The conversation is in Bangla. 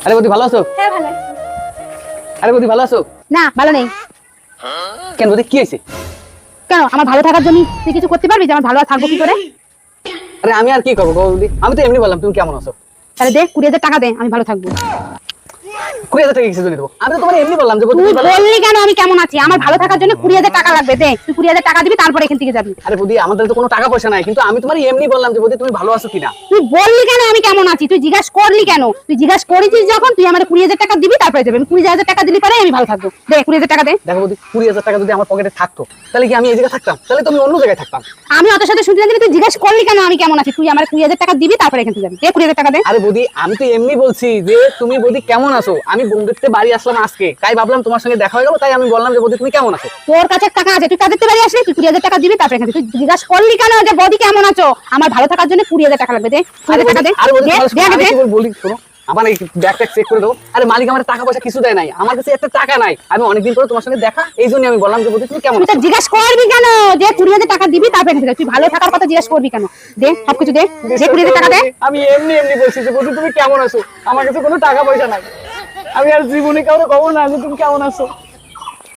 আরে বৌদি ভালো আছো? হ্যাঁ ভালো আছি। আরে বৌদি ভালো আছো? না ভালো নেই। কেন বৌদি কি হয়েছে? কেন আমার ভালো থাকার জন্য তুই কিছু করতে পারবি যে আমার ভালো থাকবো কি করে? আরে আমি আর কি করবো বৌদি, আমি তো এমনি বললাম তুমি কেমন আছো। তাহলে দে 20,000 টাকা দে, আমি ভালো থাকবো। 20,000 টাকা কিছু দেবো, আমি তো তোমার এমনি বললাম যে বৌদি তুই তুমি ভালো আছো। বললি কেন আমি কেমন আছি? আমার ভালো থাকার জন্য 20,000 টাকা লাগবে, দে তুই 20,000 টাকা দিবি, তারপর এখান থেকে যাবি। আরে বৌদি আমাদের তো কোনো টাকা পয়সা নাই, কিন্তু আমি তোমার এমনি বললাম যে বৌদি তুমি ভালো আছো কিনা। তুই বললি কেন আমি কেমন আছি? তুই জিজ্ঞাসা করলি কেন? তুই জিজ্ঞাসা করেছিস যখন, তুই আমার 20,000 টাকা দিবি, তারপরে যাবি। আমি 20,000 টাকা দিলি পরে আমি ভালো থাকবো। দে 20,000 টাকা দে। দেখো বৌদি 20,000 টাকা যদি আমার পকেটে থাকতো তাহলে কি আমি এই জায়গায় থাকতাম? তাহলে তুমি অন্য জায়গায় থাকতাম। আমি অত সাথে শুনতে জানি, তুই জিজ্ঞাসা করলি কেন আমি কেমন আছি? তুই আমার 20,000 টাকা দিবি, তারপরে এখান থেকে যাবি। দে 20,000 টাকা দে। আরে বৌদি আমি তো এমনি বলছি যে তুমি বৌদি কেমন আছো। আমি বন্ধুত্বে বাড়ি আসলাম আজকে, তাই ভাবলাম তোমার সঙ্গে দেখা হয়ে গেল, তাই আমি বললাম যে বৌদি তুমি কেমন আছো। তোর কাছে টাকা আছে, তুই কাজের বাড়ি আসলি, তুই 20,000 টাকা দিবি, তারপরে এখান থেকে। তুই জিজ্ঞাসা করলি কেন যে বডি কেমন আছো? আমার ভালো থাকার জন্য 20,000 টাকা লাগবে। দে 20,000 টাকা দে। আরে বৌদি দে, তাহলে দে আগে আমি দে। কি বলি শোনো, আমার এই ব্যাগটা চেক করে দাও। আরে মালিক আমার টাকা পয়সা কিছু দেয় নাই, আমার কাছে একটা টাকা নাই। আমি অনেকদিন পরে তোমার সঙ্গে দেখা, এই জন্য আমি বললাম যে বৌদি তুমি কেমন তুই তো আছো। জিজ্ঞাসা করবি কেন যে 20,000 টাকা দিবি, তারপরে এখান থেকে তুই ভালো থাকার কথা জিজ্ঞাসা করবি কেন? দে সবকিছু দে। দে 20,000 টাকা দে। আমি এমনি এমনি বলছি যে বৌদি তুমি কেমন আছো, আমার কাছে কোনো টাকা পয়সা নাই। আমি আর জীবনে কাউকে কখনো না যে তুমি কেমন আছো।